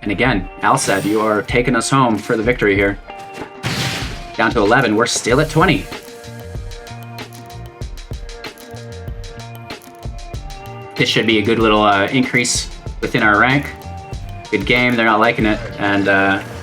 And again, Alseid, you are taking us home for the victory here. Down to 11, we're still at 20. This should be a good little increase within our rank. Good game, they're not liking it, and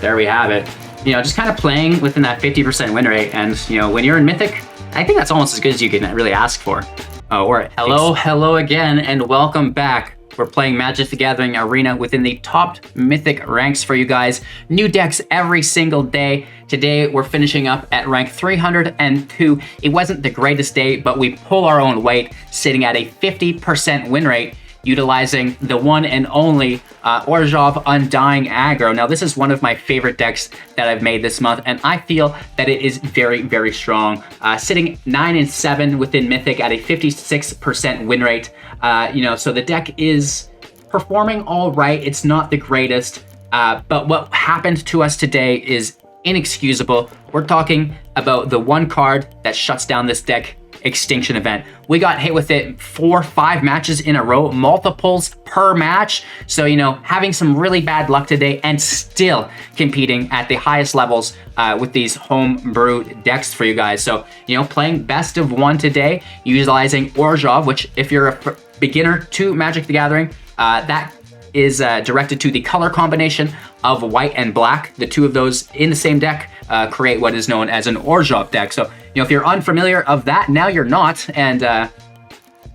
there we have it. You know, just kind of playing within that 50% win rate, and you know, when you're in Mythic, I think that's almost as good as you can really ask for. Oh, or hello again, and welcome back. We're playing Magic the Gathering Arena within the top Mythic ranks for you guys. New decks every single day. Today, we're finishing up at rank 302. It wasn't the greatest day, but we pull our own weight, sitting at a 50% win rate, utilizing the one and only Orzhov Undying Aggro. Now, this is one of my favorite decks that I've made this month, and I feel that it is very, very strong. Sitting 9 and 7 within Mythic at a 56% win rate. You know, so the deck is performing all right. It's not the greatest, but what happened to us today is inexcusable. We're talking about the one card that shuts down this deck, Extinction Event. We got hit with it 4-5 matches in a row, multiples per match. So, you know, having some really bad luck today and still competing at the highest levels with these homebrew decks for you guys. So, you know, playing best of one today, utilizing Orzhov, which if you're a beginner to Magic the Gathering, that is directed to the color combination of white and black. The two of those in the same deck create what is known as an Orzhov deck. So, you know, if you're unfamiliar of that, now you're not. And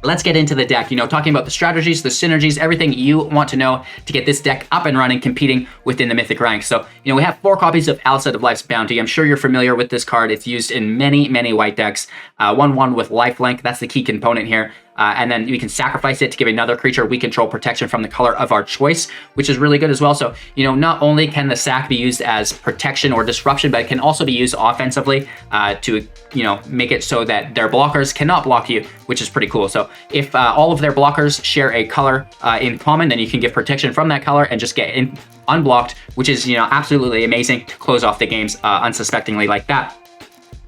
let's get into the deck, you know, talking about the strategies, the synergies, everything you want to know to get this deck up and running, competing within the Mythic ranks. So, you know, we have 4 copies of Alseid of Life's Bounty. I'm sure you're familiar with this card. It's used in many, many white decks. 1/1 with lifelink, that's the key component here. And then we can sacrifice it to give another creature we control protection from the color of our choice, which is really good as well. So, you know, not only can the sack be used as protection or disruption, but it can also be used offensively to, you know, make it so that their blockers cannot block you, which is pretty cool. So if all of their blockers share a color in common, then you can give protection from that color and just get unblocked, which is, you know, absolutely amazing to close off the games unsuspectingly like that.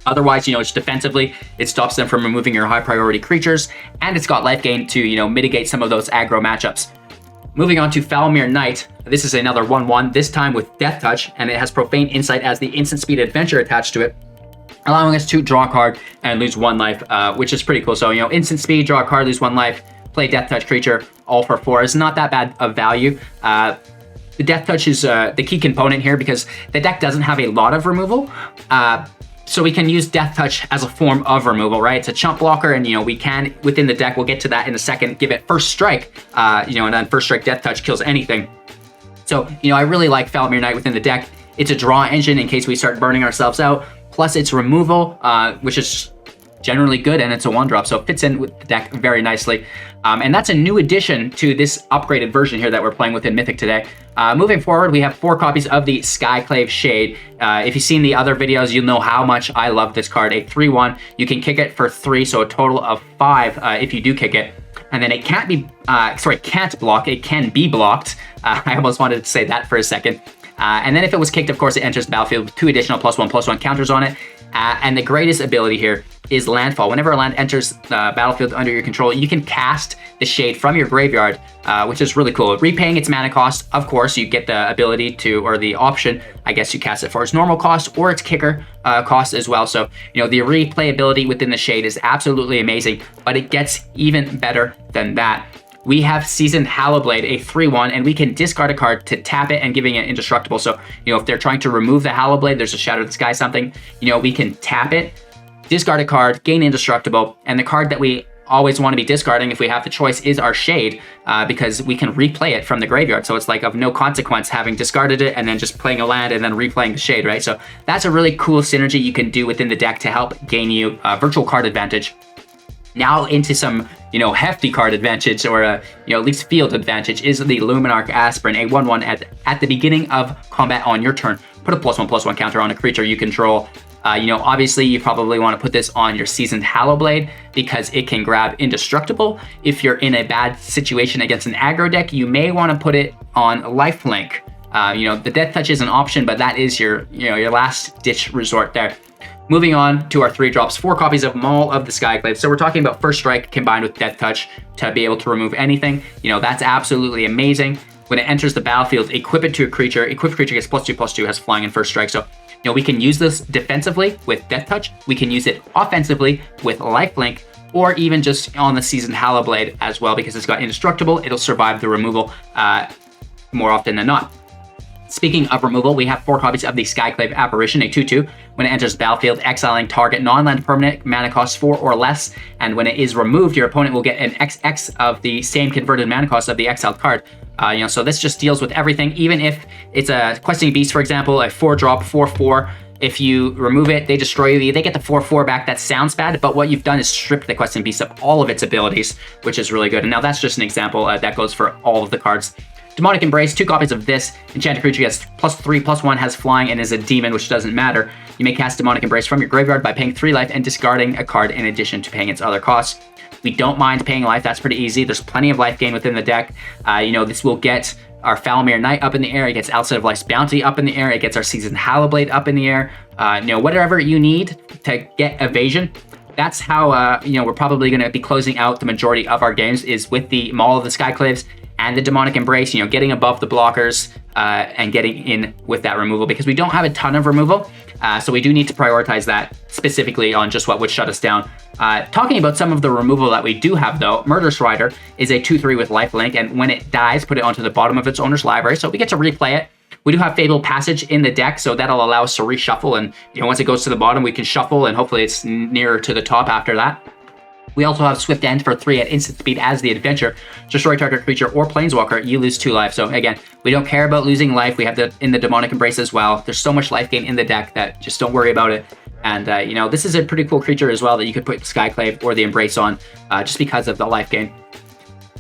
Otherwise, you know, just defensively, it stops them from removing your high priority creatures, and it's got life gain to, you know, mitigate some of those aggro matchups. Moving on to Foulmire Knight. This is another 1/1, this time with Death Touch, and it has Profane Insight as the instant speed adventure attached to it, allowing us to draw a card and lose 1 life, which is pretty cool. So, you know, instant speed, draw a card, lose 1 life, play Death Touch creature, all for 4 is not that bad of value. The Death Touch is the key component here because the deck doesn't have a lot of removal. So we can use Death Touch as a form of removal, right? It's a chump blocker, and, you know, we can, within the deck, we'll get to that in a second, give it First Strike, you know, and then First Strike Death Touch kills anything. So, you know, I really like Foulmire Knight within the deck. It's a draw engine in case we start burning ourselves out, plus it's removal, which is generally good, and it's a 1-drop, so it fits in with the deck very nicely. And that's a new addition to this upgraded version here that we're playing with in Mythic today. Moving forward, we have 4 copies of the Skyclave Shade. If you've seen the other videos, you'll know how much I love this card. A 3/1, you can kick it for 3, so a total of 5 if you do kick it. And then it can't be, can't block, it can be blocked. I almost wanted to say that for a second. And then if it was kicked, of course, it enters the battlefield with 2 additional +1/+1 counters on it. And the greatest ability here is Landfall. Whenever a land enters the battlefield under your control, you can cast the Shade from your graveyard, which is really cool. Repaying its mana cost, of course, you get the ability to, or the option, I guess, you cast it for its normal cost or its kicker cost as well. So, you know, the replayability within the Shade is absolutely amazing, but it gets even better than that. We have Seasoned Hallowblade, a 3/1, and we can discard a card to tap it and giving it indestructible. So, you know, if they're trying to remove the Hallowblade, there's a Shadow of the Sky something, you know, we can tap it, discard a card, gain indestructible, and the card that we always want to be discarding if we have the choice is our Shade, because we can replay it from the graveyard. So it's like of no consequence having discarded it and then just playing a land and then replaying the Shade, right? So that's a really cool synergy you can do within the deck to help gain you virtual card advantage. Now into some, you know, hefty card advantage, or you know, at least field advantage, is the Luminarch Aspirant, a 1/1 at the beginning of combat on your turn. Put a +1/+1 counter on a creature you control. You know, obviously you probably want to put this on your Seasoned Hallowblade because it can grab indestructible. If you're in a bad situation against an aggro deck, you may want to put it on lifelink. You know, the Death Touch is an option, but that is your, you know, your last ditch resort there. Moving on to our 3-drops, 4 copies of Maul of the Skyclave. So we're talking about First Strike combined with Death Touch to be able to remove anything. You know, that's absolutely amazing. When it enters the battlefield, equip it to a creature. Equipped creature gets +2/+2, has flying and first strike. So, you know, we can use this defensively with Death Touch. We can use it offensively with Lifelink, or even just on the Seasoned Hallowblade as well, because it's got indestructible. It'll survive the removal more often than not. Speaking of removal, we have 4 copies of the Skyclave Apparition, a 2/2. When it enters the battlefield, exiling target non-land permanent, mana cost 4 or less, and when it is removed, your opponent will get an XX of the same converted mana cost of the exiled card. You know, so this just deals with everything, even if it's a Questing Beast, for example, a 4-drop, 4/4. If you remove it, they destroy you. They get the 4/4 back. That sounds bad, but what you've done is stripped the Questing Beast of all of its abilities, which is really good. And now that's just an example. That goes for all of the cards. Demonic Embrace, 2 copies of this. Enchanted creature gets +3/+1, has flying, and is a demon, which doesn't matter. You may cast Demonic Embrace from your graveyard by paying 3 life and discarding a card in addition to paying its other costs. We don't mind paying life. That's pretty easy. There's plenty of life gain within the deck. You know, this will get our Foulmire Knight up in the air. It gets Alseid of Life's Bounty up in the air. It gets our Seasoned Hallowblade up in the air. You know, whatever you need to get evasion. That's how, you know, we're probably going to be closing out the majority of our games, is with the Maul of the Skyclaves and the Demonic Embrace, you know, getting above the blockers and getting in with that removal, because we don't have a ton of removal. So we do need to prioritize that specifically on just what would shut us down. Talking about some of the removal that we do have, though, Murderous Rider is a 2/3 with lifelink, and when it dies, put it onto the bottom of its owner's library, so we get to replay it. We do have Fabled Passage in the deck, so that'll allow us to reshuffle, and you know, once it goes to the bottom, we can shuffle, and hopefully it's nearer to the top after that. We also have Swift End for 3 at instant speed as the adventure. Destroy target creature or planeswalker, you lose 2 life. So again, we don't care about losing life. We have the in the Demonic Embrace as well. There's so much life gain in the deck that just don't worry about it. And you know, this is a pretty cool creature as well that you could put Skyclave or the Embrace on just because of the life gain.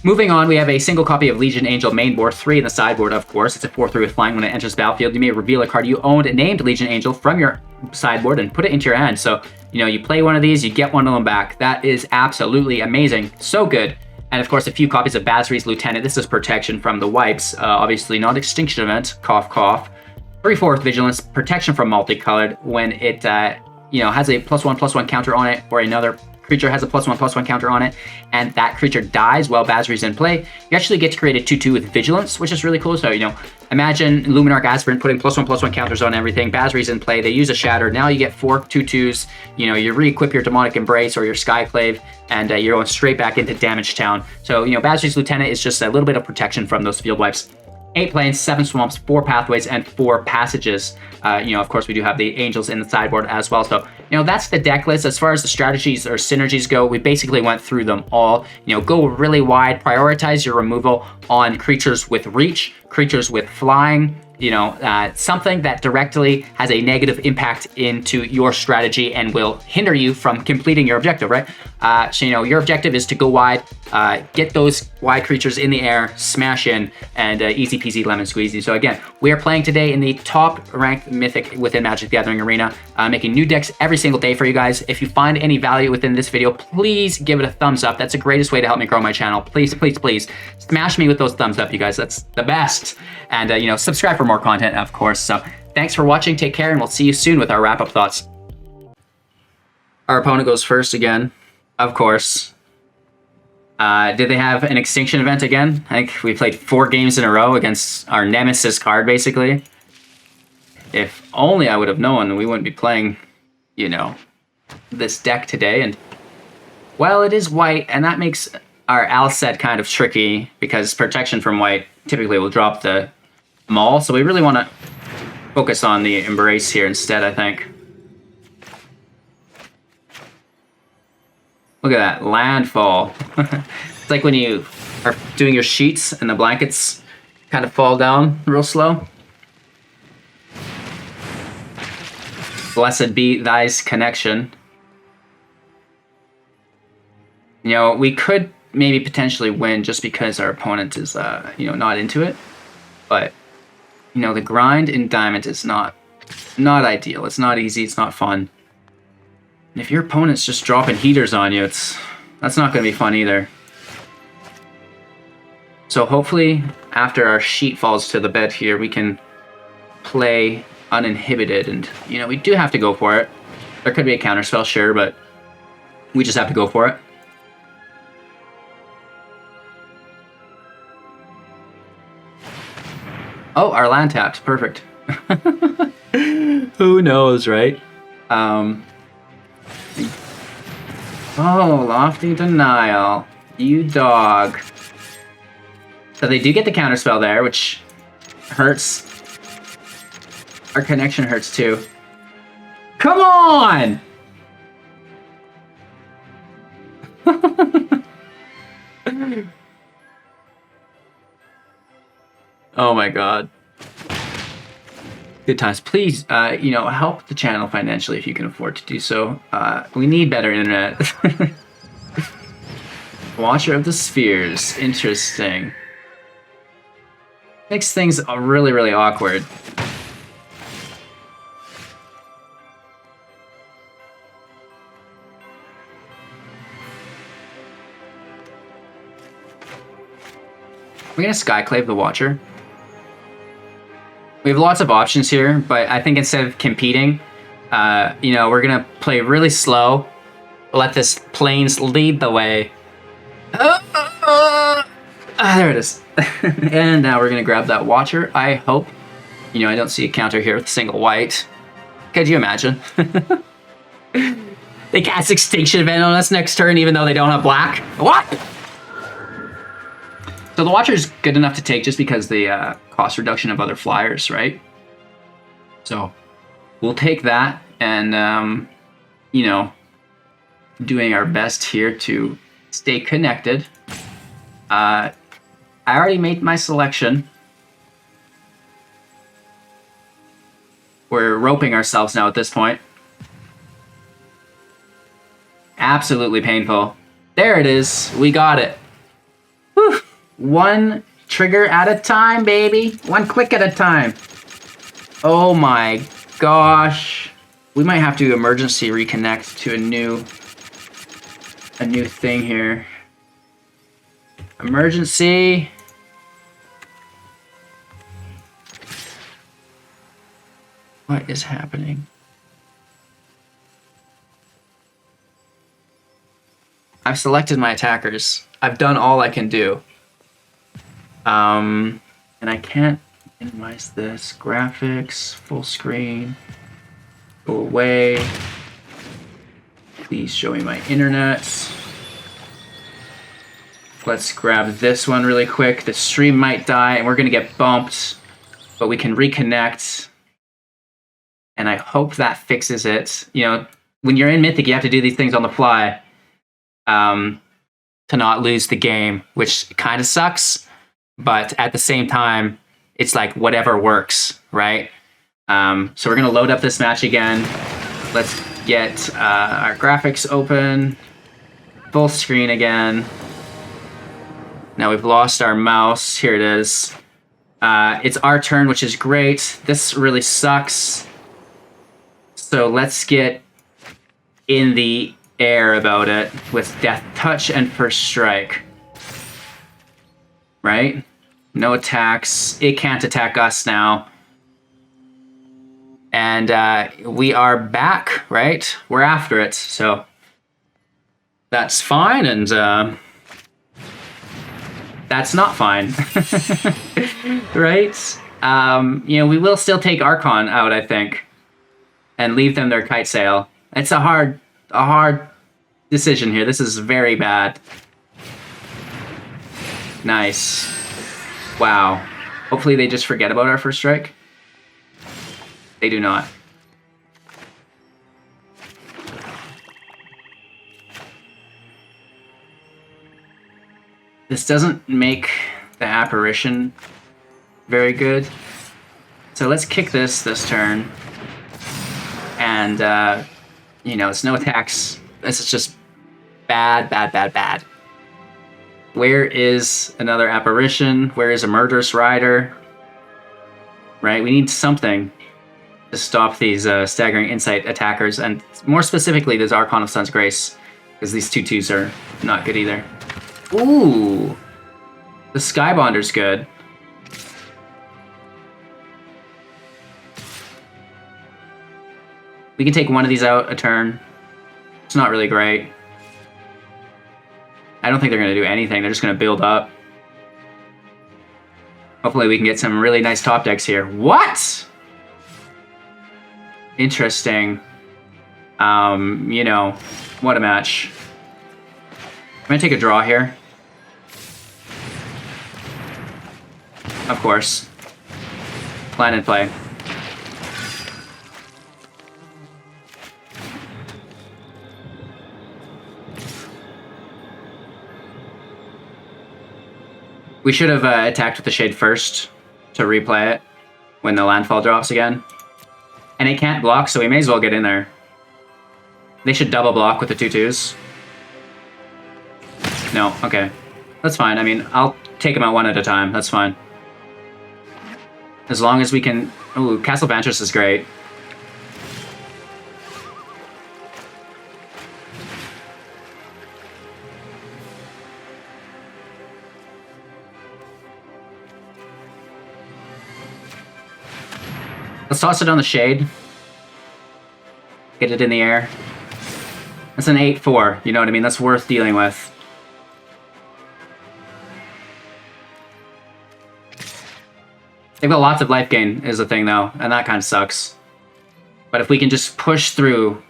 Moving on, we have a single copy of Legion Angel main board, 3 in the sideboard, of course. It's a 4/3 with flying. When it enters the battlefield, you may reveal a card you owned named Legion Angel from your sideboard and put it into your hand. So, you know, you play one of these, you get one of them back. That is absolutely amazing. So good. And of course, a few copies of Basri's Lieutenant. This is protection from the wipes. Obviously not Extinction Event, cough, cough. 3/4 Vigilance, protection from multicolored. When it, you know, has a +1/+1 counter on it, or another creature has a +1/+1 counter on it, and that creature dies while Basri's in play, you actually get to create a 2/2 with Vigilance, which is really cool. So, you know, imagine Luminarch Aspirant putting +1/+1 counters on everything. Basri's in play, they use a Shatter. Now you get 4 2/2s. You know, you re-equip your Demonic Embrace or your Skyclave, and you're going straight back into Damage Town. So, you know, Basri's Lieutenant is just a little bit of protection from those field wipes. 8 planes, 7 swamps, 4 pathways, and 4 passages. You know, of course, we do have the angels in the sideboard as well. So, you know, that's the deck list. As far as the strategies or synergies go, we basically went through them all. You know, go really wide, prioritize your removal on creatures with reach, creatures with flying, you know, something that directly has a negative impact into your strategy and will hinder you from completing your objective, right? So, you know, your objective is to go wide, get those wide creatures in the air, smash in, and easy peasy lemon squeezy. So again, we are playing today in the top ranked Mythic within Magic the Gathering Arena, making new decks every single day for you guys. If you find any value within this video, please give it a thumbs up. That's the greatest way to help me grow my channel. Please, please, please smash me with those thumbs up, you guys. That's the best. And, you know, subscribe for more content, of course. So thanks for watching. Take care, and we'll see you soon with our wrap-up thoughts. Our opponent goes first again, of course. Did they have an Extinction Event again? I think we played 4 games in a row against our nemesis card, basically. If only I would have known, we wouldn't be playing, you know, this deck today. And, well, it is white, and that makes our Alseid kind of tricky, because protection from white typically will drop the Maul. So we really want to focus on the Embrace here instead, I think. Look at that, landfall. It's like when you are doing your sheets and the blankets kind of fall down real slow. Blessed be thy's connection. You know, we could maybe potentially win just because our opponent is, you know, not into it. But, you know, the grind in Diamond is not ideal. It's not easy. It's not fun. And if your opponent's just dropping heaters on you, that's not going to be fun either. So hopefully, after our sheet falls to the bed here, we can play uninhibited. And, you know, we do have to go for it. There could be a counterspell, sure, but we just have to go for it. Oh, our land tapped. Perfect. Who knows, right? Oh, Lofty Denial. You dog. So they do get the counterspell there, which hurts. Our connection hurts too. Come on! Oh my god. Good times. Please, help the channel financially if you can afford to do so. We need better internet. Watcher of the Spheres. Interesting. Makes things really, really awkward. We're gonna Skyclave the Watcher. We have lots of options here, but I think instead of competing, we're gonna play really slow. Let this Plains lead the way. There it is. And now we're gonna grab that Watcher. I hope. I don't see a counter here with a single white. Could you imagine? They cast Extinction Event on us next turn, even though they don't have black. What? So the Watcher's good enough to take just because the cost reduction of other flyers, right? So we'll take that and, doing our best here to stay connected. I already made my selection. We're roping ourselves now at this point. Absolutely painful. There it is. We got it. Whew. One trigger at a time, baby. One click at a time. Oh my gosh. We might have to emergency reconnect to a new thing here. Emergency. What is happening? I've selected my attackers. I've done all I can do. And I can't minimize this. Graphics, full screen. Go away. Please show me my internet. Let's grab this one really quick. The stream might die and we're gonna get bumped, but we can reconnect. And I hope that fixes it. When you're in Mythic, you have to do these things on the fly to not lose the game, which kind of sucks. But at the same time, it's like whatever works, right? So we're gonna load up this match again. Let's get our graphics open. Full screen again. Now we've lost our mouse. Here it is. It's our turn, which is great. This really sucks. So let's get in the air about it with Death Touch and First Strike. Right? No attacks. It can't attack us now. And we are back, right? We're after it, so that's fine, and that's not fine. Right? We will still take Archon out, I think, and leave them their kite sail. It's a hard decision here. This is very bad. Nice. Wow. Hopefully they just forget about our first strike. They do not. This doesn't make the apparition very good. So let's kick this turn. And, it's no attacks. This is just bad, bad, bad, bad. Where is another apparition? Where is a Murderous Rider? Right, we need something to stop these staggering insight attackers, and more specifically, this Archon of Sun's Grace, because these 2/2s are not good either. Ooh, the Skybonder's good. We can take one of these out a turn. It's not really great. I don't think they're going to do anything. They're just going to build up. Hopefully we can get some really nice top decks here. What? Interesting. You know, what a match. I'm gonna take a draw here. Of course. Plan and play. We should have attacked with the Shade first to replay it when the landfall drops again. And it can't block, so we may as well get in there. They should double block with the 2/2s. No, okay. That's fine. I mean, I'll take them out one at a time. That's fine. As long as we can... Ooh, Castle Vantress is great. Let's toss it on the Shade. Get it in the air. That's an 8/4, you know what I mean? That's worth dealing with. They've got lots of life gain is the thing though, and that kind of sucks. But if we can just push through,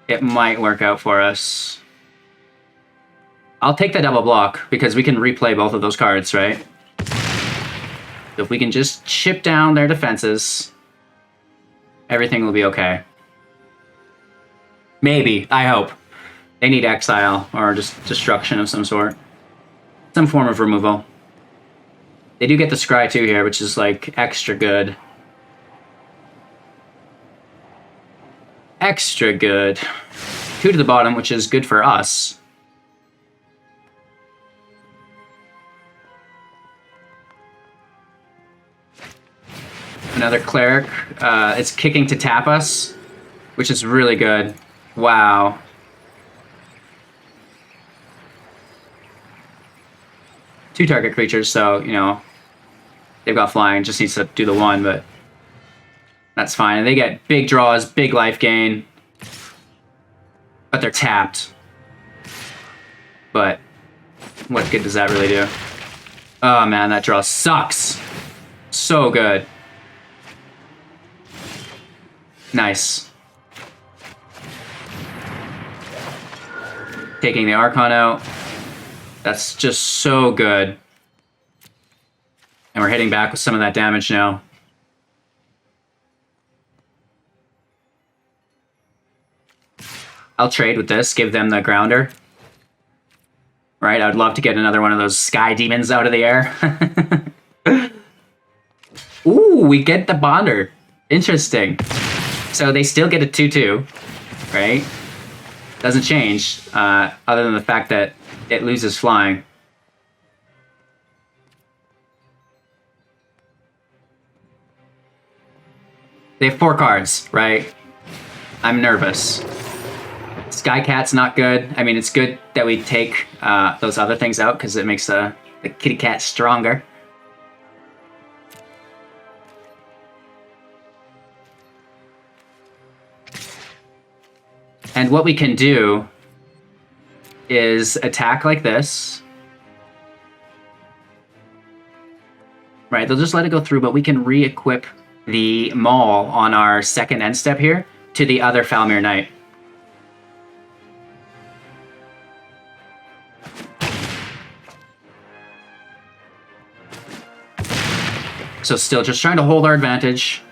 it might work out for us. I'll take the double block, because we can replay both of those cards, right? If we can just chip down their defenses, everything will be okay. Maybe, I hope. They need exile, or just destruction of some sort. Some form of removal. They do get the Scry too here, which is like extra good. Extra good. 2 to the bottom, which is good for us. Another Cleric. It's kicking to tap us, which is really good. Wow. Two target creatures, so, you know, they've got flying, just needs to do the 1, but that's fine. And they get big draws, big life gain, but they're tapped. But what good does that really do? Oh man, that draw sucks. So good. Nice. Taking the Archon out. That's just so good. And we're hitting back with some of that damage now. I'll trade with this, give them the grounder. Right, I would love to get another one of those sky demons out of the air. Ooh, we get the Bonder. Interesting. So they still get a 2/2, right? Doesn't change, other than the fact that it loses flying. They have 4 cards, right? I'm nervous. Skycat's not good. I mean, it's good that we take those other things out because it makes the kitty cat stronger. And what we can do is attack like this. Right, they'll just let it go through, but we can re-equip the Maul on our second end step here to the other Foulmire Knight. So still just trying to hold our advantage.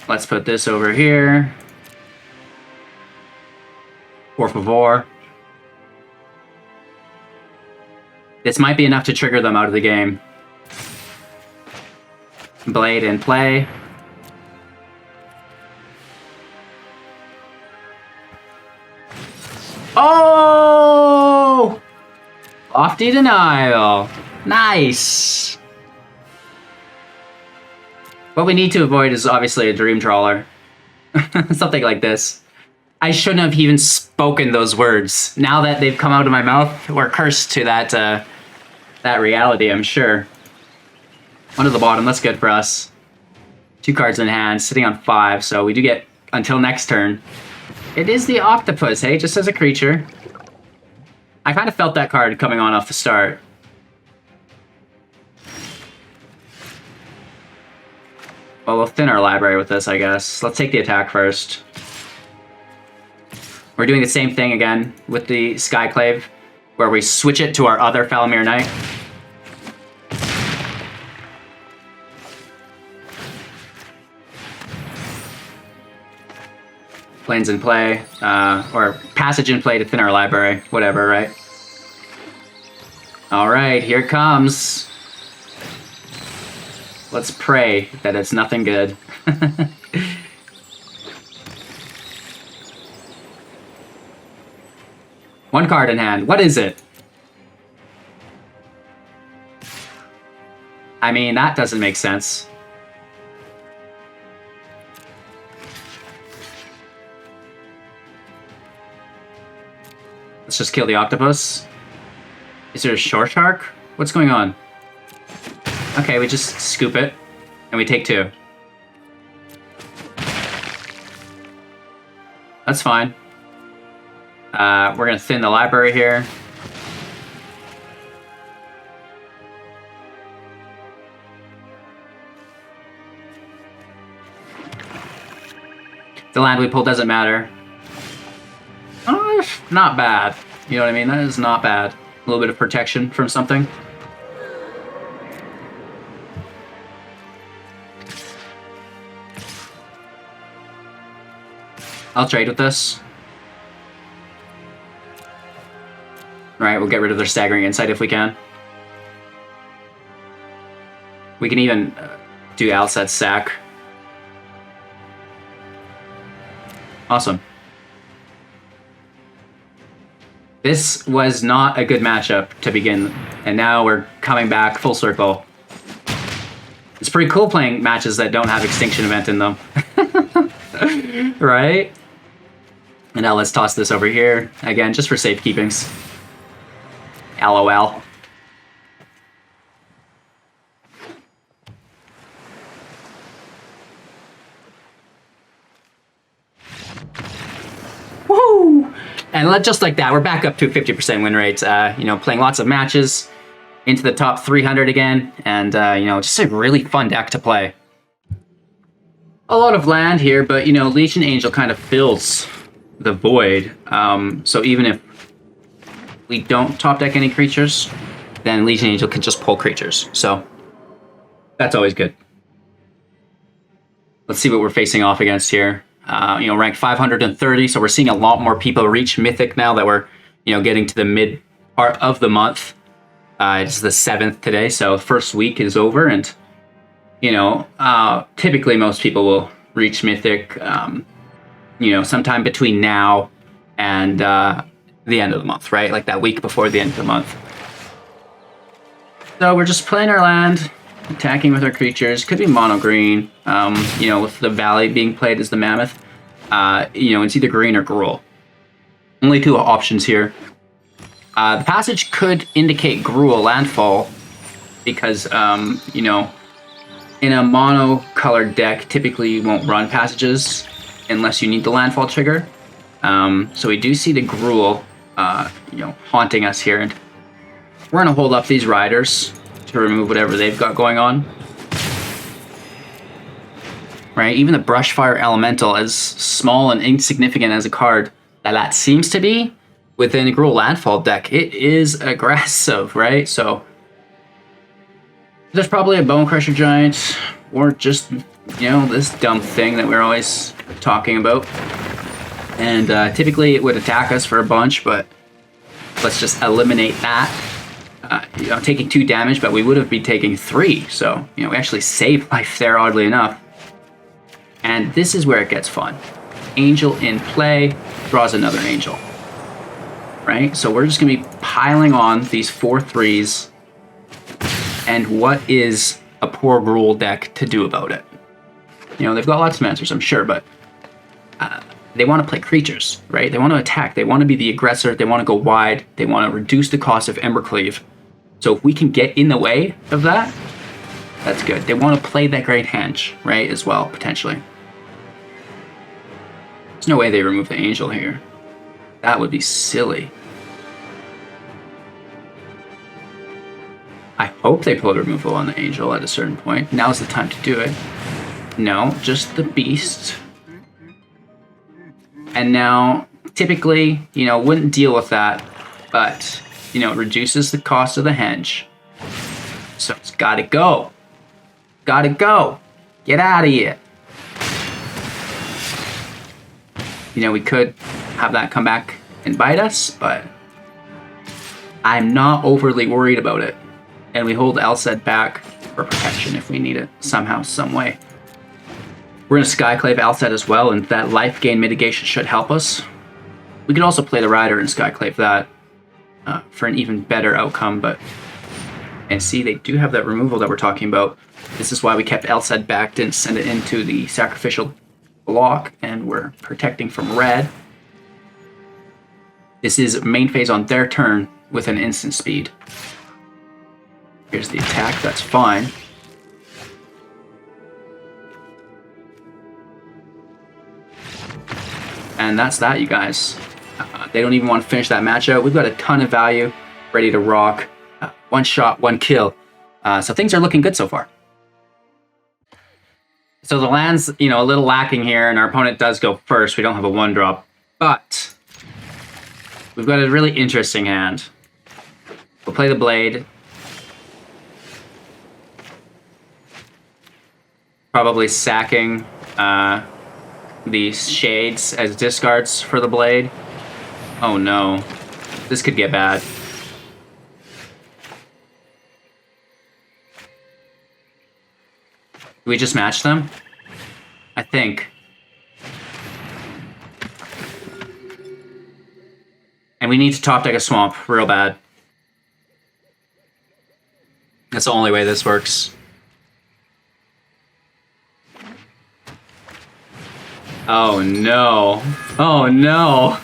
Let's put this over here. Por favor. This might be enough to trigger them out of the game. Blade in play. Oh! Lofty Denial. Nice. What we need to avoid is obviously a Dream Trawler. Something like this. I shouldn't have even spoken those words. Now that they've come out of my mouth, we're cursed to that that reality, I'm sure. 1 to the bottom, that's good for us. 2 cards in hand, sitting on 5, so we do get until next turn. It is the Octopus, hey, just as a creature. I kind of felt that card coming on off the start. Well, we'll thin our library with this, I guess. Let's take the attack first. We're doing the same thing again with the Skyclave, where we switch it to our other Foulmire Knight. Planes in play, or passage in play to thin our library, whatever, right? All right, here it comes. Let's pray that it's nothing good. One card in hand. What is it? I mean, that doesn't make sense. Let's just kill the octopus. Is there a shore shark? What's going on? Okay, we just scoop it, and we take 2. That's fine. We're gonna thin the library here. The land we pull doesn't matter. Not bad. You know what I mean? That is not bad. A little bit of protection from something. I'll trade with this. Alright, we'll get rid of their staggering insight if we can. We can even do Alseid's sack. Awesome. This was not a good matchup to begin, and now we're coming back full circle. It's pretty cool playing matches that don't have Extinction Event in them. Right? And now let's toss this over here, again, just for safekeepings. LOL. Woo! And just like that, we're back up to 50% win rates. You know, playing lots of matches into the top 300 again, and you know, just a really fun deck to play. A lot of land here, but you know, Legion Angel kind of fills the void. So even if we don't top deck any creatures, then Legion Angel can just pull creatures. So that's always good. Let's see what we're facing off against here. You know, ranked 530, so we're seeing a lot more people reach Mythic now that we're, you know, getting to the mid part of the month. It's the 7th today, so first week is over, and you know, typically most people will reach Mythic, you know, sometime between now and the end of the month, right? Like that week before the end of the month. So we're just playing our land, attacking with our creatures. Could be mono green, you know, with the Valley being played as the Mammoth. You know, it's either green or Gruul. Only 2 options here. The passage could indicate Gruul landfall because, you know, in a mono-colored deck, typically you won't run passages unless you need the landfall trigger. So we do see the Gruul, you know, haunting us here. And we're going to hold up these riders to remove whatever they've got going on. Right? Even the Brushfire Elemental, as small and insignificant as a card that seems to be within a Gruul landfall deck, it is aggressive, right? So there's probably a Bone Crusher Giant, or just, you know, this dumb thing that we're always talking about. And typically it would attack us for a bunch, but let's just eliminate that. You know, taking 2 damage, but we would have been taking 3. So, you know, we actually saved life there, oddly enough. And this is where it gets fun. Angel in play draws another angel. Right? So we're just going to be piling on these 4 3s. And what is a poor Gruul deck to do about it? You know, they've got lots of answers, I'm sure, but they want to play creatures, right? They want to attack. They want to be the aggressor. They want to go wide. They want to reduce the cost of Embercleave. So if we can get in the way of that, that's good. They want to play that Great Henge, right, as well, potentially. There's no way they remove the angel here. That would be silly. I hope they pull removal on the angel at a certain point. Now's the time to do it. No, just the beast. And now, typically, you know, wouldn't deal with that, but, you know, it reduces the cost of the henge. So it's gotta go. Gotta go. Get out of here. You know, we could have that come back and bite us, but I'm not overly worried about it. And we hold Alseid back for protection if we need it somehow, some way. We're going to Skyclave Alseid as well, and that life gain mitigation should help us. We could also play the Rider and Skyclave that for an even better outcome, but... And see, they do have that removal that we're talking about. This is why we kept Alseid back, didn't send it into the sacrificial block, and we're protecting from red. This is main phase on their turn with an instant speed. Here's the attack, that's fine. And that's that, you guys. They don't even want to finish that match out. We've got a ton of value ready to rock. One shot, one kill. So things are looking good so far. So the land's, you know, a little lacking here, and our opponent does go first. We don't have a 1-drop, but we've got a really interesting hand. We'll play the Blade. Probably sacking the Shades as discards for the Blade. Oh no, this could get bad. Do we just match them? I think. And we need to top deck a swamp real bad. That's the only way this works. Oh no. Oh no.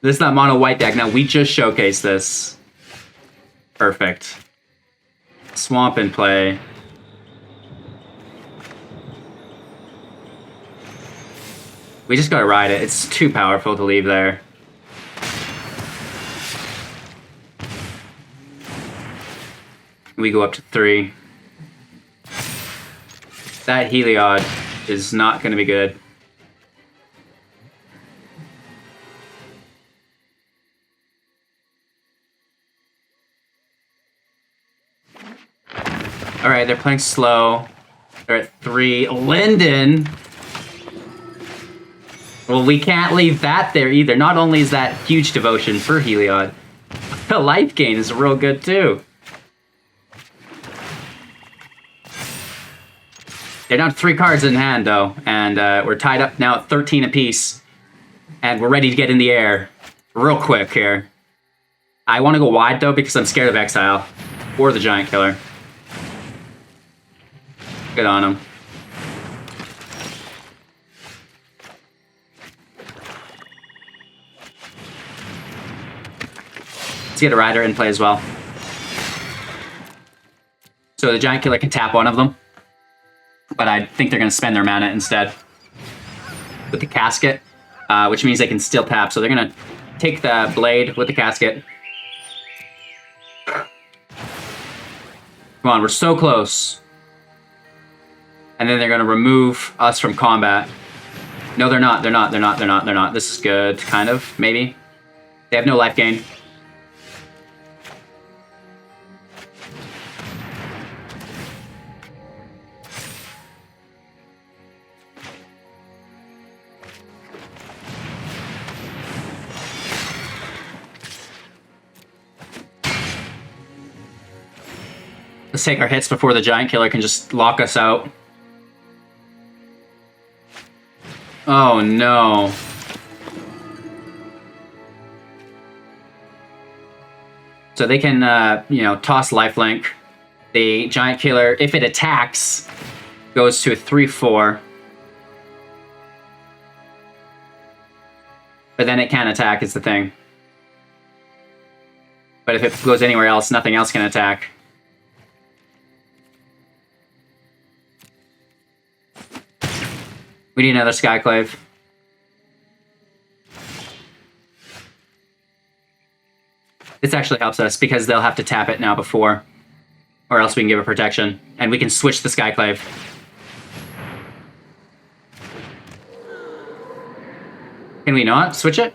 This is not mono white deck. Now we just showcased this. Perfect. Swamp in play. We just gotta ride it. It's too powerful to leave there. We go up to 3. That Heliod is not gonna be good. Alright, they're playing slow. They're at 3. Linden! Well, we can't leave that there either. Not only is that huge devotion for Heliod, the life gain is real good too. They're down to 3 cards in hand though, and we're tied up now at 13 apiece. And we're ready to get in the air real quick here. I want to go wide though because I'm scared of Exile or the Giant Killer. Good on him. Let's get a Rider in play as well. So the Giant Killer can tap one of them, but I think they're going to spend their mana instead with the Casket, which means they can still tap. So they're going to take the Blade with the Casket. Come on, we're so close. And then they're going to remove us from combat. No, they're not. They're not. They're not. They're not. They're not. This is good, kind of, maybe. They have no life gain. Let's take our hits before the Giant Killer can just lock us out. Oh no. So they can, you know, toss lifelink. The Giant Killer, if it attacks, goes to a 3/4. But then it can attack, is the thing. But if it goes anywhere else, nothing else can attack. We need another Skyclave. This actually helps us because they'll have to tap it now before. Or else we can give it protection. And we can switch the Skyclave. Can we not switch it?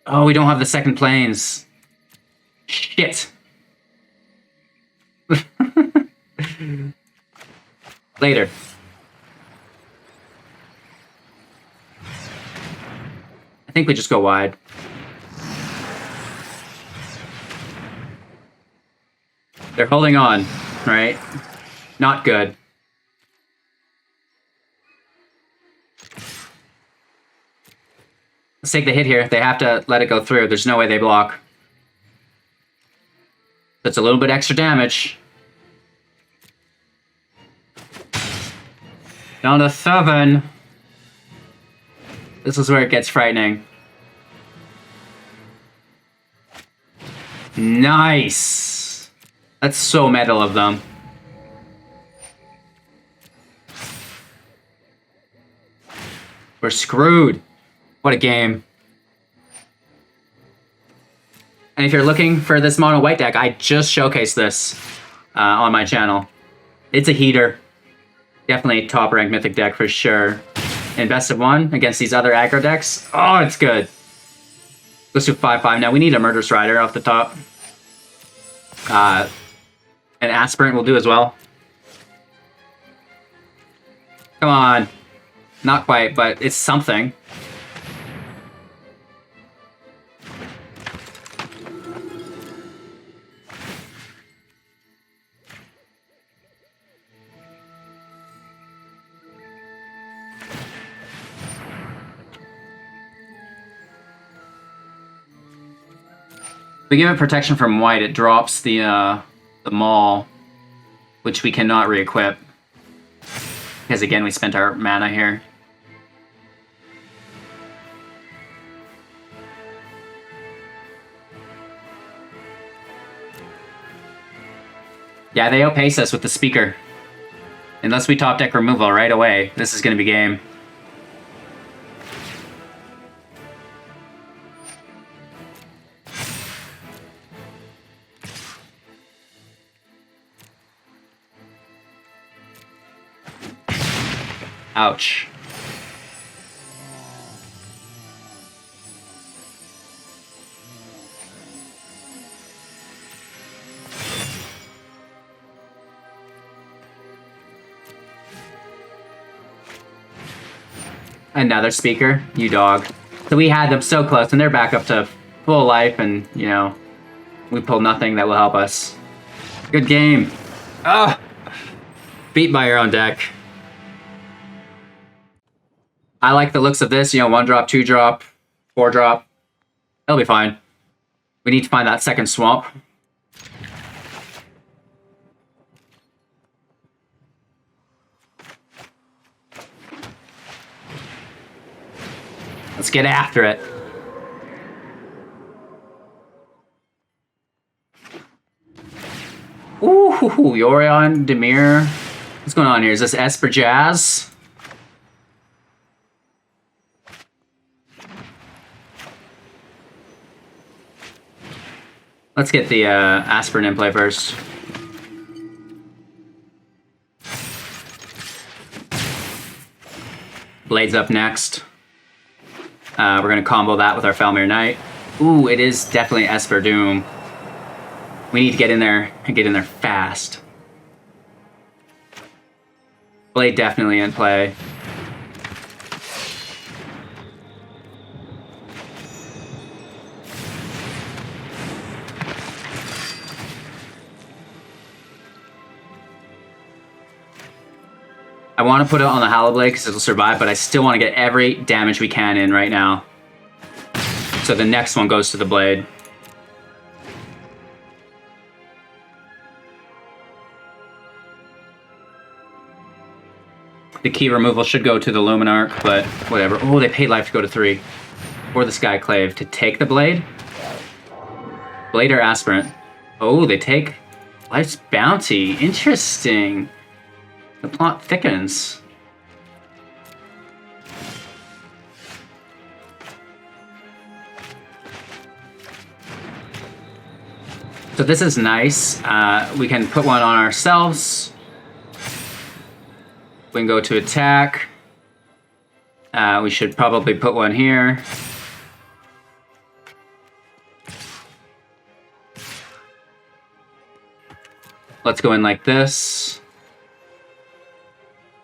Oh, we don't have the second planes. Shit. Later. I think we just go wide. They're holding on, right? Not good. Let's take the hit here. They have to let it go through. There's no way they block. That's a little bit extra damage. Down to 7. This is where it gets frightening. Nice! That's so metal of them. We're screwed. What a game. And if you're looking for this mono white deck, I just showcased this on my channel. It's a heater. Definitely top ranked Mythic deck for sure. In best of 1 against these other aggro decks. Oh, it's good. Let's do 5/5 now. We need a Murderous Rider off the top. An Aspirant will do as well. Come on. Not quite, but it's something. If we give it protection from white, it drops the Maul, which we cannot re-equip. Because again, we spent our mana here. Yeah, they outpace us with the speaker. Unless we top deck removal right away, this is going to be game. Ouch. Another speaker, you dog. So we had them so close, and they're back up to full life, and, you know, we pulled nothing that will help us. Good game. Ah, beat by your own deck. I like the looks of this, you know, 1-drop, 2-drop, 4-drop. It'll be fine. We need to find that second swamp. Let's get after it. Ooh, Yorion, Demir. What's going on here? Is this Esper Jazz? Let's get the Aspirant in play first. Blade's up next. We're going to combo that with our Foulmire Knight. Ooh, it is definitely Esper Doom. We need to get in there and get in there fast. Blade definitely in play. I want to put it on the Hallowblade because it'll survive, but I still want to get every damage we can in right now. So the next one goes to the Blade. The key removal should go to the Luminarch, but whatever. Oh, they paid life to go to 3. Or the Skyclave to take the Blade. Blade or Aspirant. Oh, they take Life's Bounty. Interesting. The plot thickens. So this is nice. We can put one on ourselves. We can go to attack. We should probably put one here. Let's go in like this.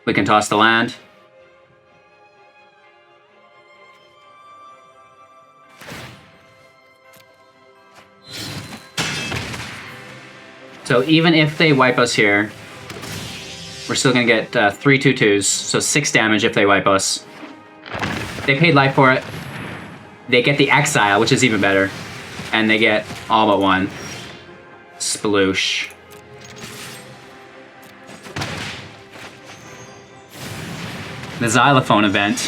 We can toss the land. So even if they wipe us here, we're still gonna get 3 2/2s, so 6 damage if they wipe us. They paid life for it. They get the exile, which is even better. And they get all but one. Sploosh. The xylophone event.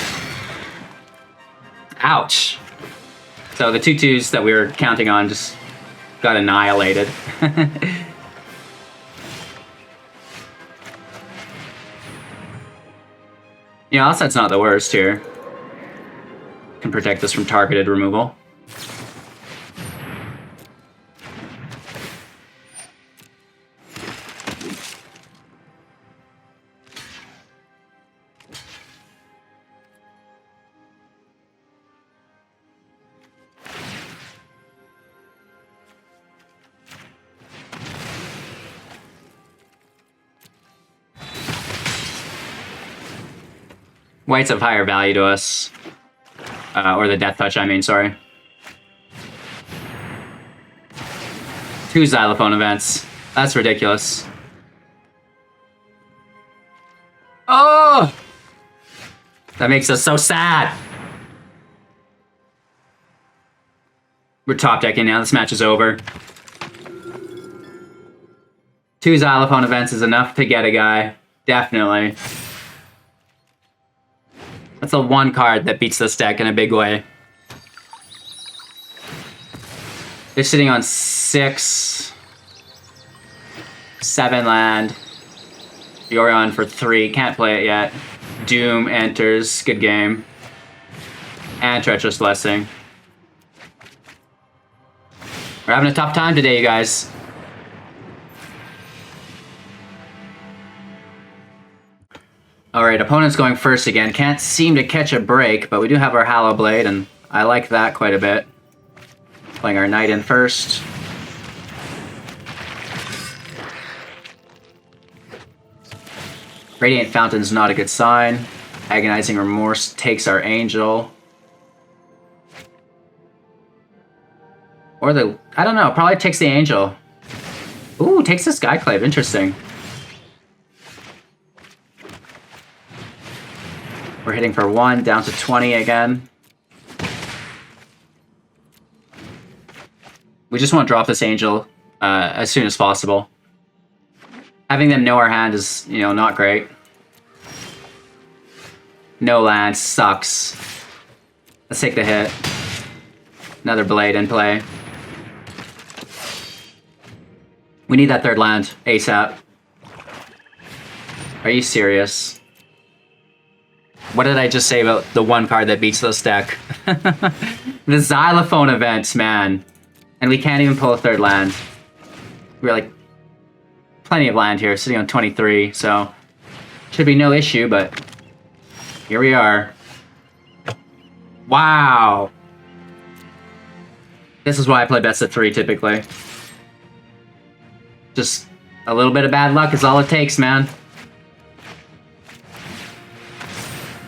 Ouch. So the 2/2s that we were counting on just got annihilated. Yeah, Alseid's not the worst here. Can protect us from targeted removal. Whites have higher value to us. Or the Death Touch, I mean, sorry. 2 xylophone events. That's ridiculous. Oh! That makes us so sad! We're top decking now, this match is over. 2 xylophone events is enough to get a guy. Definitely. That's the one card that beats this deck in a big way. They're sitting on 6, 7 land. Yorion for 3, can't play it yet. Doom enters, good game. And Treacherous Blessing. We're having a tough time today, you guys. Alright, opponent's going first again. Can't seem to catch a break, but we do have our Hallowblade, and I like that quite a bit. Playing our Knight in first. Radiant Fountain's not a good sign. Agonizing Remorse takes our Angel. Or the... I don't know, probably takes the Angel. Ooh, takes the Skyclave, interesting. We're hitting for 1, down to 20 again. We just want to drop this Angel as soon as possible. Having them know our hand is, you know, not great. No land sucks. Let's take the hit. Another Blade in play. We need that 3rd land ASAP. Are you serious? What did I just say about the one card that beats this deck? The Xylophone event, man. And we can't even pull a 3rd land. We're like, plenty of land here, sitting on 23, so should be no issue, but here we are. Wow. This is why I play best of 3 typically. Just a little bit of bad luck is all it takes, man.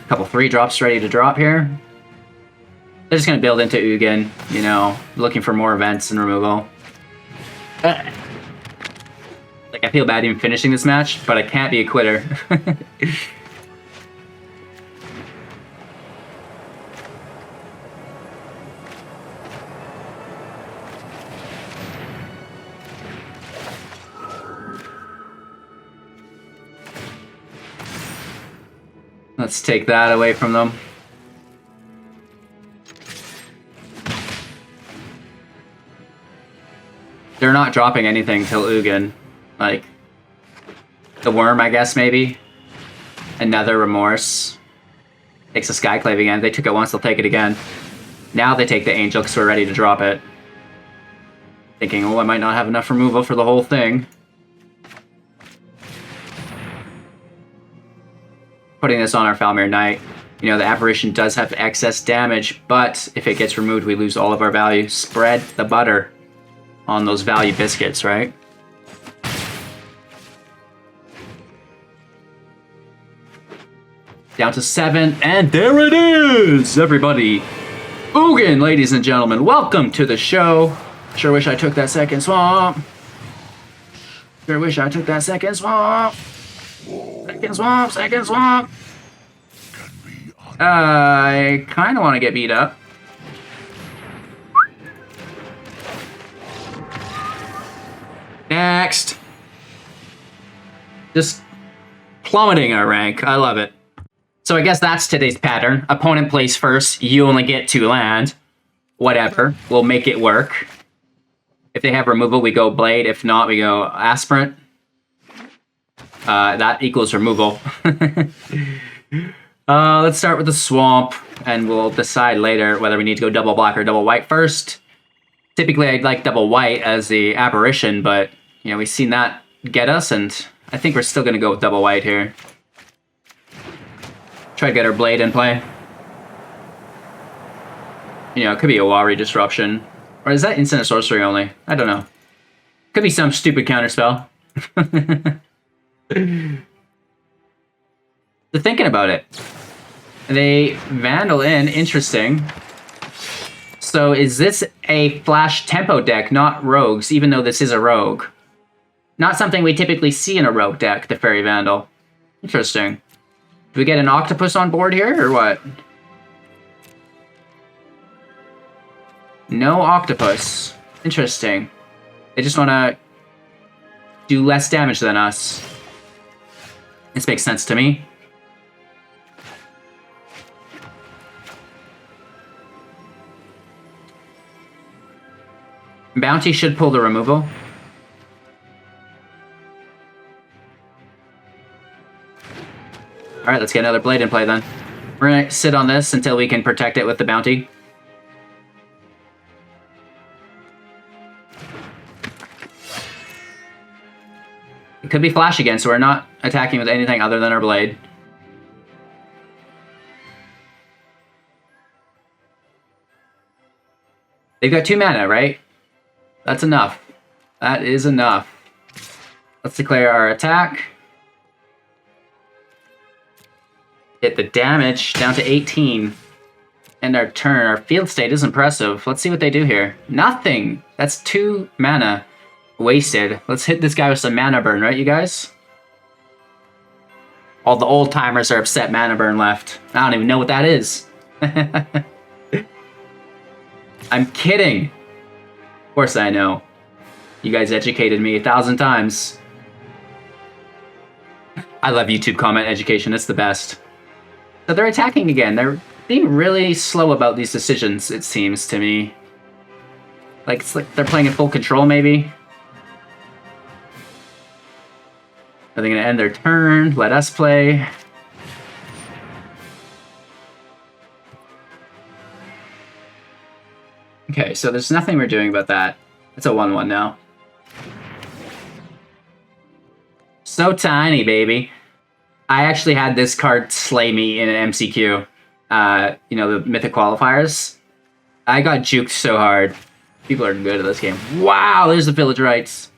Couple 3-drops ready to drop here. They're just gonna build into Ugin, you know, looking for more events and removal. Like, I feel bad even finishing this match, but I can't be a quitter. Let's take that away from them. They're not dropping anything till Ugin. Like, the Worm, I guess, maybe. Another Remorse. Takes a Skyclave again. They took it once, they'll take it again. Now they take the Angel because we're ready to drop it. Thinking, oh, I might not have enough removal for the whole thing. Putting this on our Foulmire Knight. You know, the Apparition does have excess damage, but if it gets removed, we lose all of our value. Spread the butter on those value biscuits, right? Down to 7, and there it is, everybody. Ugin, ladies and gentlemen, welcome to the show. Sure wish I took that second swamp. Sure wish I took that second swamp. Second swamp, second swamp. I kind of want to get beat up. Next. Just plummeting our rank. I love it. So I guess that's today's pattern. Opponent plays first. You only get 2 land. Whatever. We'll make it work. If they have removal, we go Blade. If not, we go Aspirant. That equals removal. Let's start with the Swamp, and we'll decide later whether we need to go double black or double white first. Typically, I'd like double white as the Apparition, but you know, we've seen that get us, and I think we're still going to go with double white here. Try to get our Blade in play. You know, it could be a Wari Disruption. Or is that instant or sorcery only? I don't know. Could be some stupid counterspell. They're thinking about it. They Vandal in, interesting. So is this a flash tempo deck, not rogues, even though this is a rogue? Not something we typically see in a rogue deck, the Fairy Vandal. Interesting. Do we get an octopus on board here, or what? No octopus. Interesting. They just want to do less damage than us. This makes sense to me. Bounty should pull the removal. Alright, let's get another Blade in play then. We're gonna sit on this until we can protect it with the Bounty. It could be Flash again, so we're not attacking with anything other than our Blade. They've got 2 mana, right? That's enough. That is enough. Let's declare our attack. Hit the damage down to 18. End our turn. Our field state is impressive. Let's see what they do here. Nothing! That's 2 mana wasted. Let's hit this guy with some mana burn, right, you guys? All the old timers are upset mana burn left. I don't even know what that is. I'm kidding. Of course I know. You guys educated me 1,000 times. I love YouTube comment education. It's the best. So they're attacking again. They're being really slow about these decisions, it seems to me. Like, it's like they're playing in full control, maybe. Are they going to end their turn? Let us play. Okay, so there's nothing we're doing about that. It's a 1/1 now. So tiny, baby. I actually had this card slay me in an MCQ. You know, the Mythic qualifiers. I got juked so hard. People are good at this game. Wow, there's the Village Rights.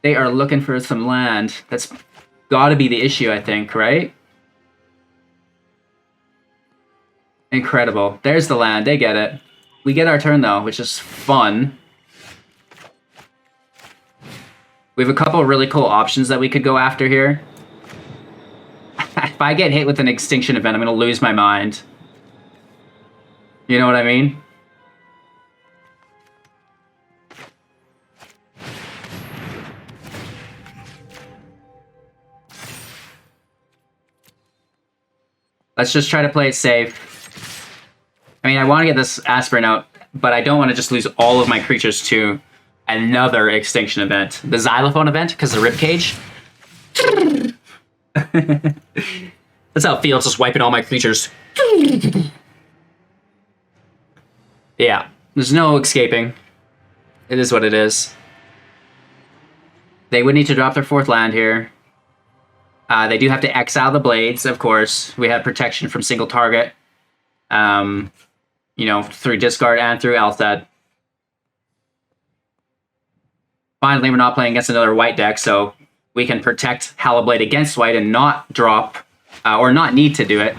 They are looking for some land. That's gotta be the issue, I think, right? Incredible. There's the land. They get it. We get our turn, though, which is fun. We have a couple of really cool options that we could go after here. If I get hit with an Extinction event, I'm going to lose my mind. You know what I mean? Let's just try to play it safe. I mean, I want to get this Aspirant out, but I don't want to just lose all of my creatures to another Extinction event. The Xylophone event, because the Ribcage. That's how it feels, just wiping all my creatures. Yeah, there's no escaping. It is what it is. They would need to drop their 4th land here. They do have to exile the blades, of course. We have protection from single target. You know, through discard and through Alseid. Finally, we're not playing against another white deck, so we can protect Hallowblade against white and not drop, or not need to do it.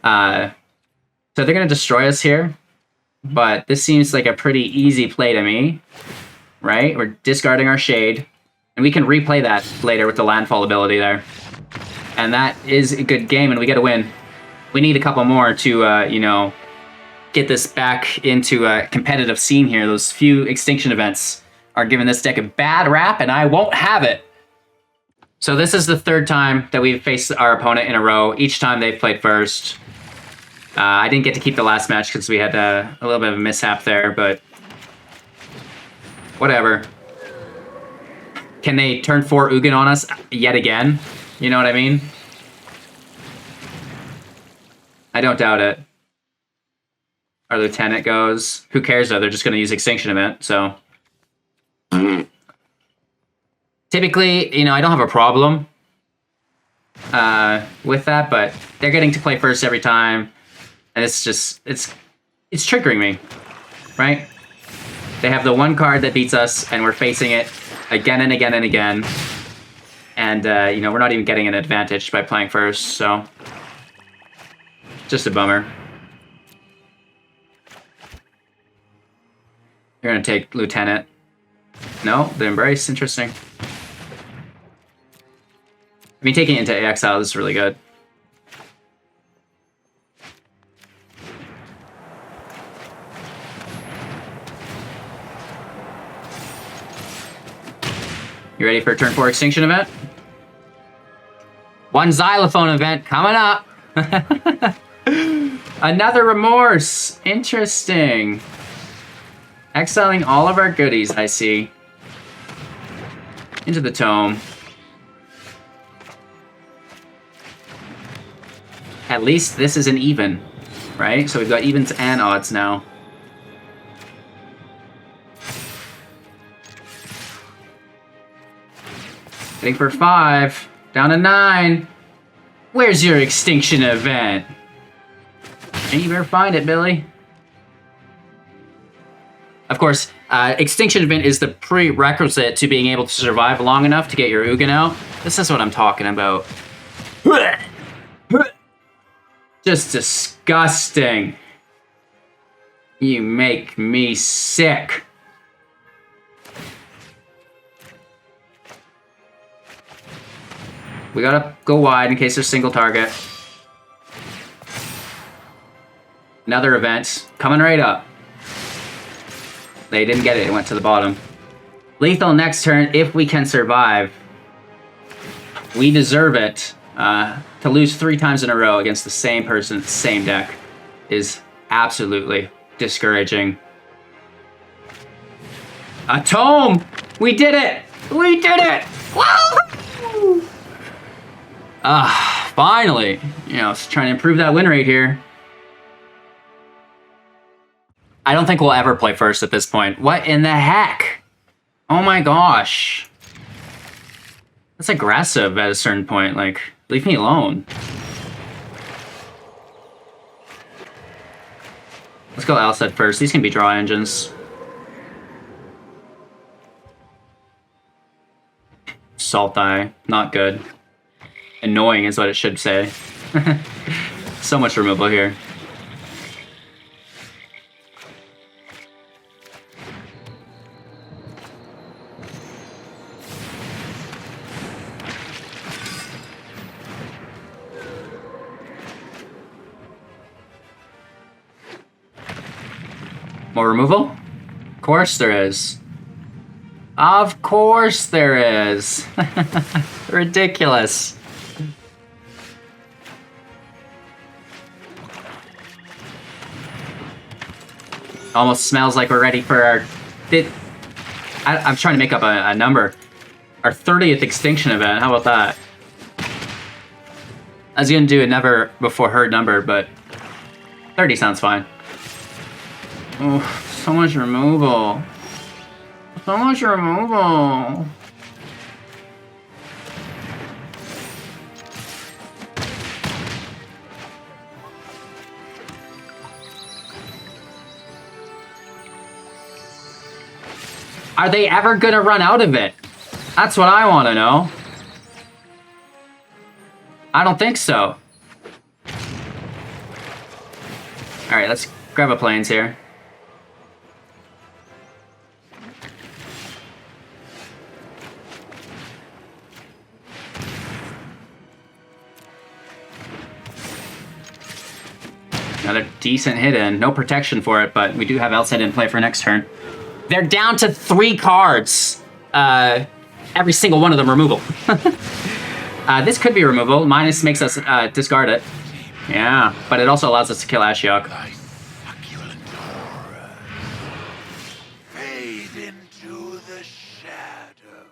So they're going to destroy us here, but this seems like a pretty easy play to me, right? We're discarding our Shade, and we can replay that later with the landfall ability there. And that is a good game, and we get a win. We need a couple more to, you know, get this back into a competitive scene here. Those few extinction events are giving this deck a bad rap, and I won't have it. So this is the 3rd time that we've faced our opponent in a row. Each time they've played first. I didn't get to keep the last match because we had a little bit of a mishap there, but whatever. Can they turn 4 Ugin on us yet again? You know what I mean? I don't doubt it. Our lieutenant goes. Who cares though? They're just going to use Extinction Event, so. Typically, you know, I don't have a problem with that, but they're getting to play first every time, and it's just, it's triggering me, right? They have the one card that beats us, and we're facing it again and again and again, and, you know, we're not even getting an advantage by playing first, so just a bummer. You're going to take Lieutenant. No, the Embrace, interesting. I mean, taking it into exile is really good. You ready for a turn 4 Extinction event? 1 Xylophone event coming up. Another Remorse. Interesting. Exiling all of our goodies, I see. Into the Tome. At least this is an even, right? So we've got evens and odds now. Hitting for 5. Down to 9. Where's your Extinction event? And you better find it, Billy. Of course, Extinction event is the prerequisite to being able to survive long enough to get your Ugin out. This is what I'm talking about. Just disgusting. You make me sick. We gotta go wide in case there's single target. Another event coming right up. They didn't get it, it went to the bottom. Lethal next turn if we can survive. We deserve it. To lose 3 times in a row against the same person, same deck, is absolutely discouraging. A Tome! We did it! We did it! Woo! Finally! You know, trying to improve that win rate here. I don't think we'll ever play first at this point. What in the heck? Oh my gosh. That's aggressive at a certain point, like, leave me alone. Let's go Alseid first. These can be draw engines. Salt Eye, not good. Annoying is what it should say. So much removal here. More removal? Of course there is. Of course there is. Ridiculous. Almost smells like we're ready for our... I'm trying to make up a number. Our 30th Extinction event, how about that? I was gonna do a never before heard number, but 30 sounds fine. Oh, so much removal. So much removal. Are they ever gonna run out of it? That's what I want to know. I don't think so. Alright, let's grab a plains here. Another decent hit in. No protection for it, but we do have Alseid in play for next turn. They're down to 3 cards. Every single one of them removal. This could be removal. Minus makes us discard it. Yeah, but it also allows us to kill Ashiok. Fade into the shadow.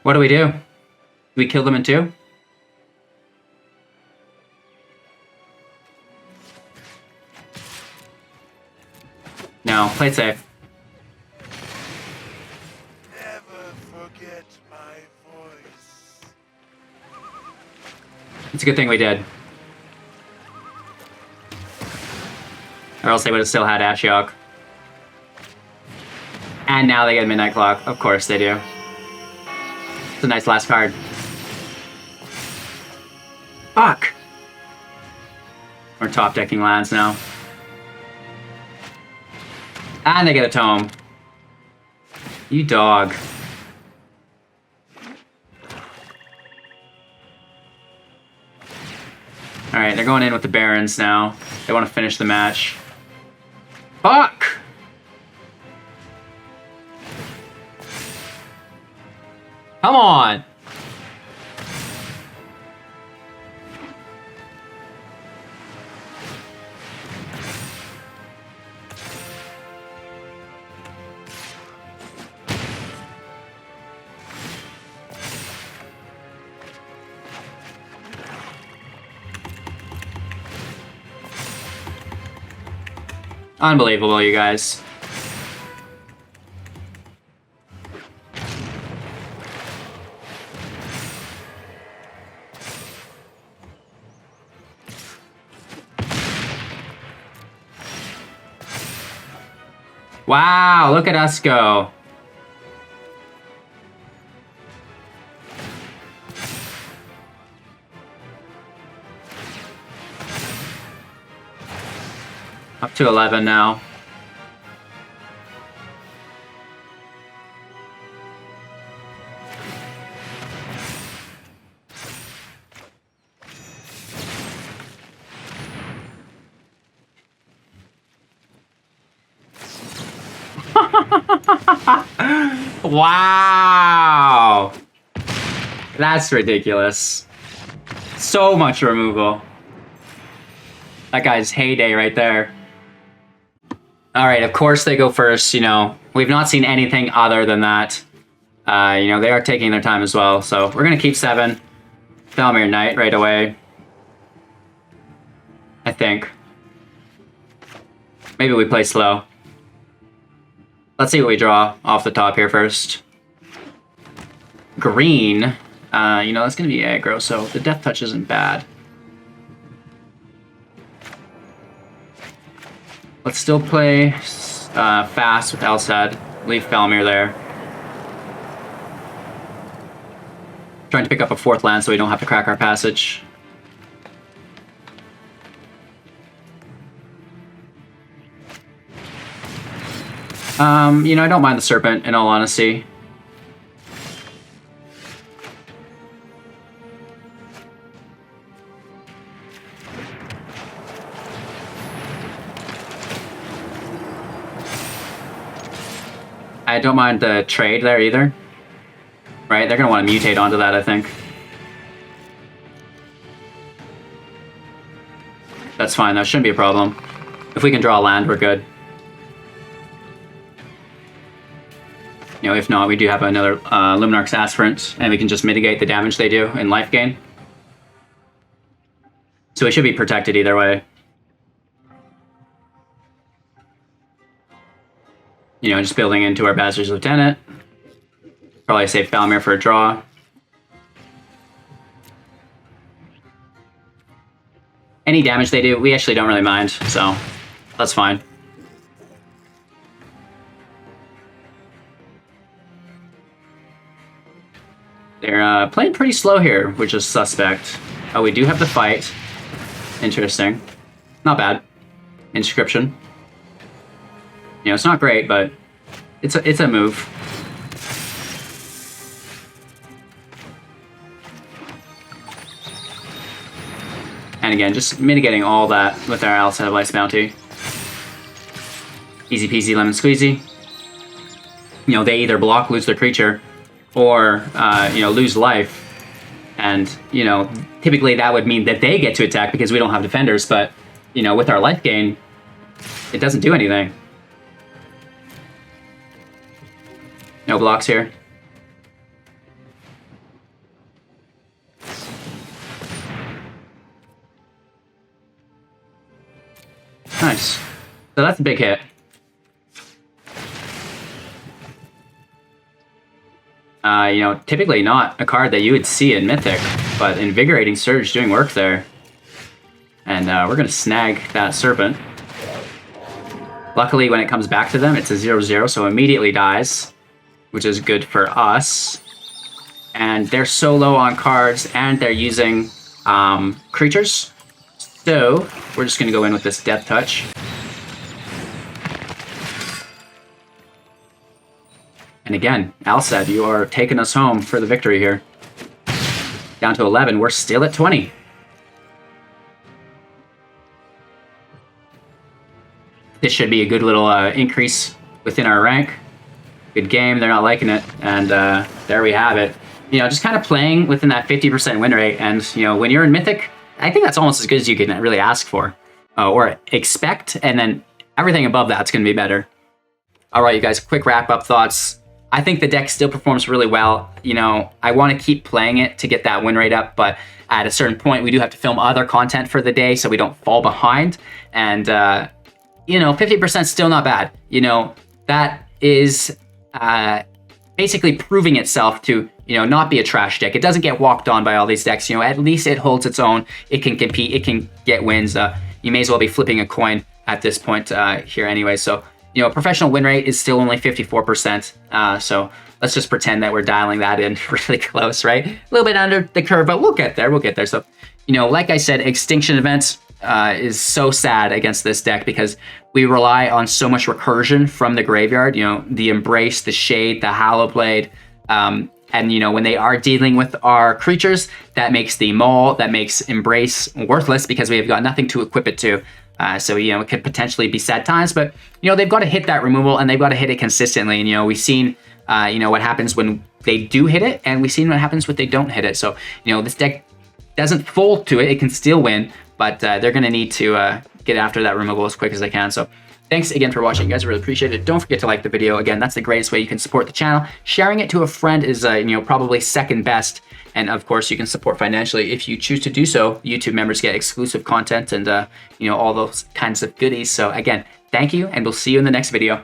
What do? Do we kill them in 2? No, play it safe. Never forget my voice. It's a good thing we did. Or else they would have still had Ashiok. And now they get Midnight Clock. Of course they do. It's a nice last card. Fuck! We're top decking lands now. And they get a tome. You dog. Alright, they're going in with the Barons now. They want to finish the match. Fuck! Come on! Unbelievable, you guys. Wow, look at us go. Up to 11 now. Wow! That's ridiculous. So much removal. That guy's heyday right there. Alright, of course they go first, you know. We've not seen anything other than that. You know, they are taking their time as well, so we're gonna keep 7. Foulmire Knight right away. I think. Maybe we play slow. Let's see what we draw off the top here first. Green. You know, that's going to be aggro, so the Death Touch isn't bad. Let's still play fast with Alseid. Leave Foulmire there. Trying to pick up a 4th land so we don't have to crack our passage. You know, I don't mind the Serpent, in all honesty. I don't mind the trade there either. Right? They're going to want to mutate onto that, I think. That's fine, that shouldn't be a problem. If we can draw a land, we're good. You know, if not, we do have another Luminarch Aspirant, and we can just mitigate the damage they do in life gain. So we should be protected either way. You know, just building into our Basri's Lieutenant. Probably save Foulmire for a draw. Any damage they do, we actually don't really mind, so that's fine. They're playing pretty slow here, which is suspect. Oh, we do have the fight. Interesting. Not bad. Inscription. You know, it's not great, but it's a move. And again, just mitigating all that with our Alseid Ice Bounty. Easy peasy lemon squeezy. You know, they either block, lose their creature, or, you know, lose life. And, you know, typically that would mean that they get to attack because we don't have defenders, but, you know, with our life gain, it doesn't do anything. No blocks here. Nice. So that's a big hit. You know, typically not a card that you would see in Mythic, but Invigorating Surge doing work there. And we're going to snag that Serpent. Luckily, when it comes back to them, it's a 0/0, so immediately dies, which is good for us. And they're so low on cards, and they're using creatures. So we're just going to go in with this Death Touch. And again, Alseid, you are taking us home for the victory here. Down to 11, we're still at 20. This should be a good little increase within our rank. Good game, they're not liking it, and there we have it. You know, just kind of playing within that 50% win rate, and, you know, when you're in Mythic, I think that's almost as good as you can really ask for, or expect, and then everything above that's going to be better. All right, you guys, quick wrap-up thoughts. I think the deck still performs really well. You know, I want to keep playing it to get that win rate up, but at a certain point, we do have to film other content for the day so we don't fall behind. And, you know, 50% still not bad. You know, that is basically proving itself to, you know, not be a trash deck. It doesn't get walked on by all these decks. You know, at least it holds its own. It can compete. It can get wins. You may as well be flipping a coin at this point here anyway. So, you know, professional win rate is still only 54%. So let's just pretend that we're dialing that in really close, right? A little bit under the curve, but we'll get there. We'll get there. So, you know, like I said, Extinction Events is so sad against this deck because we rely on so much recursion from the graveyard. You know, the Embrace, the Shade, the Hallowblade. And, you know, when they are dealing with our creatures, that makes the Maul, that makes Embrace worthless because we have got nothing to equip it to. So, you know, it could potentially be sad times, but, you know, they've got to hit that removal and they've got to hit it consistently. And, you know, we've seen, you know, what happens when they do hit it, and we've seen what happens when they don't hit it. So, you know, this deck doesn't fold to it. It can still win, but they're going to need to get after that removal as quick as they can. So thanks again for watching, guys. I really appreciate it. Don't forget to like the video. Again, that's the greatest way you can support the channel. Sharing it to a friend is, you know, probably second best. And of course, you can support financially if you choose to do so. YouTube members get exclusive content and, you know, all those kinds of goodies. So again, thank you, and we'll see you in the next video.